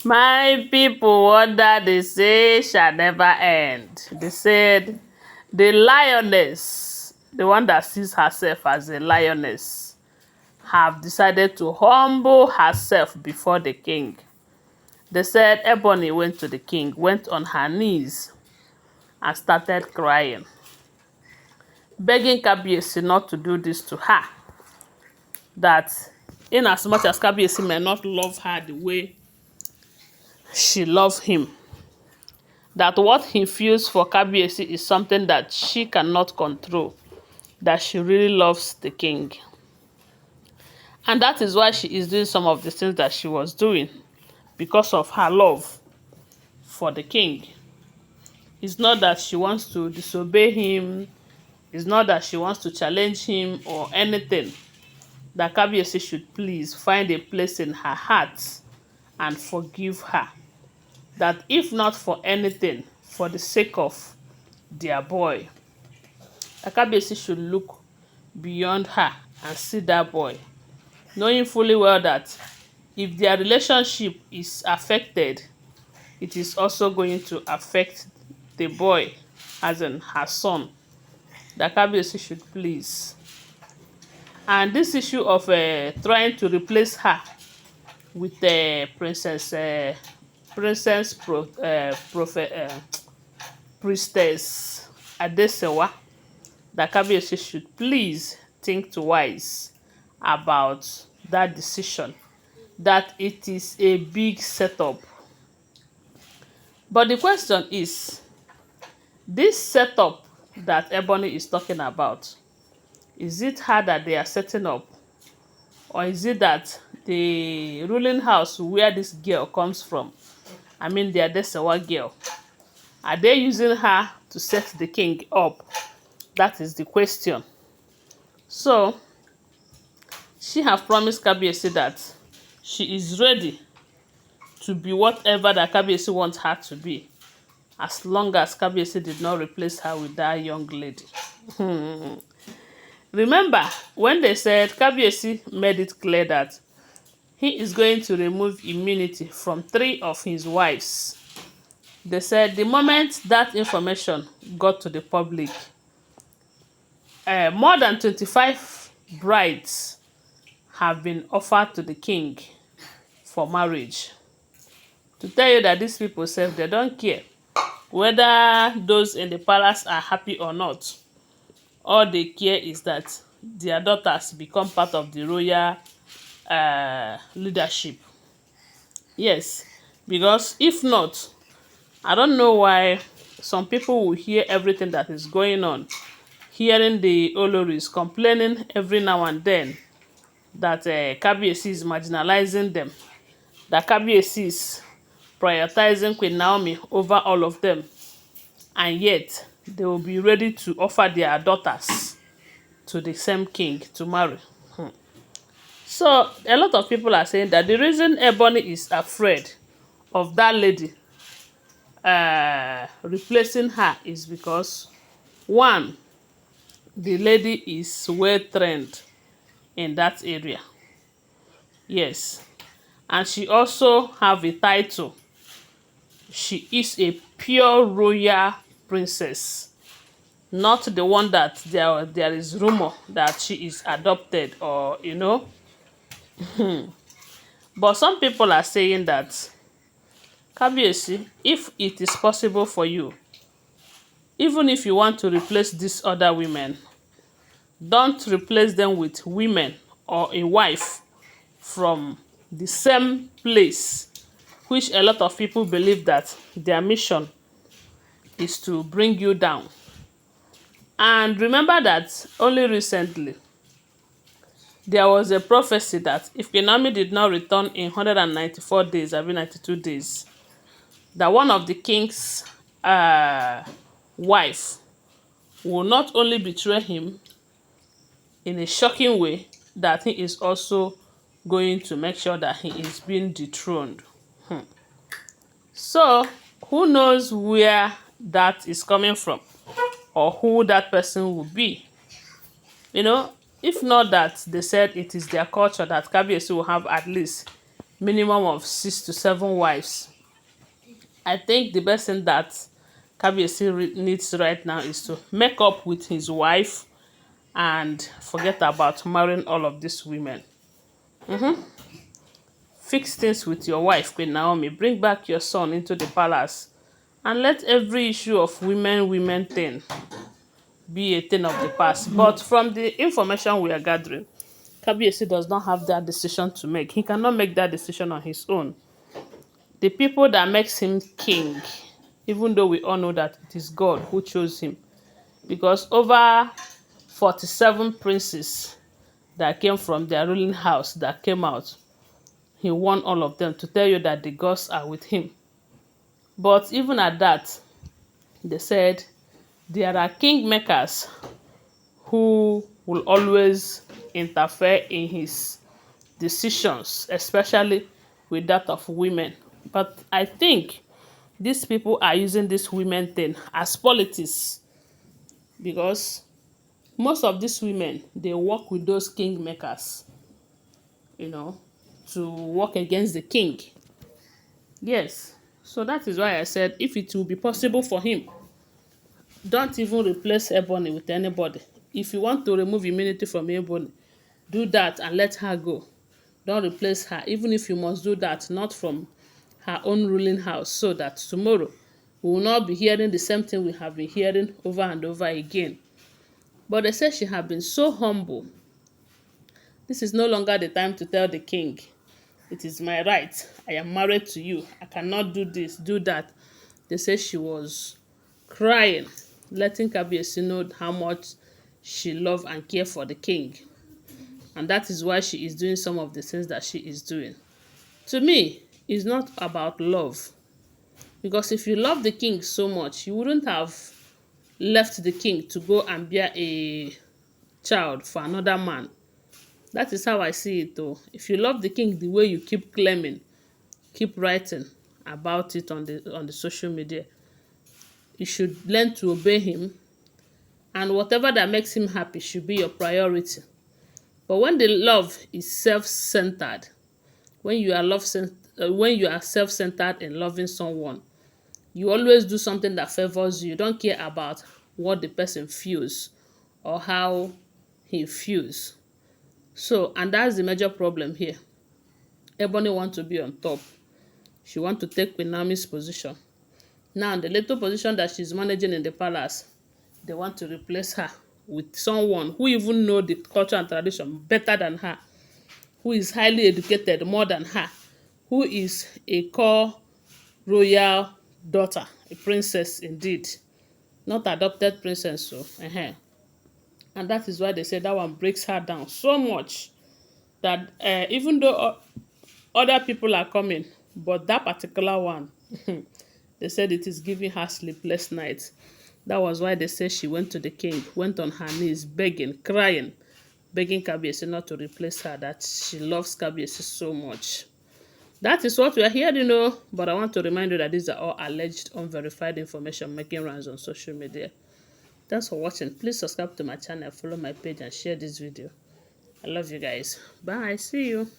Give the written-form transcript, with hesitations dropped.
My people, wonder they say shall never end. They said the lioness, the one that sees herself as a lioness, have decided to humble herself before the king. They said Ebony went to the king, went on her knees and started crying, begging Kabiyesi not to do this to her. That in as much as Kabiyesi may not love her the way she loves him, that what he feels for Kabiyesi is something that she cannot control, that she really loves the king. And that is why she is doing some of the things that she was doing, because of her love for the king. It's not that she wants to disobey him, it's not that she wants to challenge him or anything. That Kabiyesi should please find a place in her heart and forgive her. That if not for anything, for the sake of their boy, Kabiyesi should look beyond her and see that boy, knowing fully well that if their relationship is affected, it is also going to affect the boy, as in her son. That Kabiyesi should please. And this issue of trying to replace her with priestess Adesewa, that Kabiyesi should please think twice about that decision, that it is a big setup. But the question is, this setup that Ebony is talking about, is it her that they are setting up? Or is it that the ruling house where this girl comes from, I mean the Adesewa girl, are they using her to set the king up? That is the question. So, she have promised Kabiyesi that she is ready to be whatever that Kabiyesi wants her to be, as long as Kabiyesi did not replace her with that young lady. Remember, when they said Kabiyesi made it clear that he is going to remove immunity from 3 of his wives. They said the moment that information got to the public, more than 25 brides have been offered to the king for marriage. To tell you that these people say they don't care whether those in the palace are happy or not. All they care is that their daughters become part of the royal leadership. Yes, because if not, I don't know why some people will hear everything that is going on, hearing the Oloris complaining every now and then that Kabiyesi is marginalizing them, that Kabiyesi is prioritizing Queen Naomi over all of them, and yet they will be ready to offer their daughters to the same king to marry. So a lot of people are saying that the reason Ebony is afraid of that lady replacing her is because, one, the lady is well trained in that area. Yes. And she also have a title. She is a pure royal princess, not the one that there is rumor that she is adopted, or But some people are saying that, Kabiyesi, if it is possible for you, even if you want to replace these other women, don't replace them with women or a wife from the same place, which a lot of people believe that their mission is to bring you down. And remember that only recently, there was a prophecy that if Naomi did not return in 194 days, I mean 92 days, that one of the king's wife will not only betray him in a shocking way, that he is also going to make sure that he is being dethroned. So, who knows where that is coming from, or who that person will be? If not that they said it is their culture that Kabiyesi will have at least minimum of 6 to 7 wives. I think the best thing that Kabiyesi needs right now is to make up with his wife and forget about marrying all of these women. Fix things with your wife, Queen Naomi. Bring back your son into the palace and let every issue of women thing be a thing of the past. But from the information we are gathering, Kabiyesi does not have that decision to make. He cannot make that decision on his own. The people that makes him king, even though we all know that it is God who chose him, because over 47 princes that came from their ruling house that came out, he won all of them to tell you that the gods are with him. But even at that, they said there are kingmakers who will always interfere in his decisions, especially with that of women. But I think these people are using this women thing as politics, because most of these women, they work with those kingmakers, to work against the king. Yes. So that is why I said if it will be possible for him, don't even replace Ebony with anybody. If you want to remove immunity from Ebony, do that and let her go. Don't replace her, even if you must do that, not from her own ruling house, so that tomorrow we will not be hearing the same thing we have been hearing over and over again. But they say she has been so humble. This is no longer the time to tell the king, it is my right. I am married to you. I cannot do this, do that. They say she was crying, letting Kabiyesi know how much she love and care for the king. And that is why she is doing some of the things that she is doing. To me, it's not about love. Because if you love the king so much, you wouldn't have left the king to go and bear a child for another man. That is how I see it though. If you love the king the way you keep claiming, keep writing about it on the social media, you should learn to obey him, and whatever that makes him happy should be your priority. But when the love is self-centered, when you are self-centered in loving someone, you always do something that favors you. You don't care about what the person feels or how he feels. So, and that's the major problem here. Ebony wants to be on top. She wants to take Queen Naomi's position. Now, the little position that she's managing in the palace, they want to replace her with someone who even know the culture and tradition better than her, who is highly educated more than her, who is a core royal daughter, a princess indeed, not adopted princess. So, and that is why they say that one breaks her down so much that even though other people are coming, but that particular one, they said it is giving her sleepless nights. That was why they say she went to the king, went on her knees, begging, crying, begging Kabiyesi not to replace her, that she loves Kabiyesi so much. That is what we are hearing, but I want to remind you that these are all alleged, unverified information making rounds on social media. Thanks for watching. Please subscribe to my channel, follow my page, and share this video. I love you guys. Bye. See you.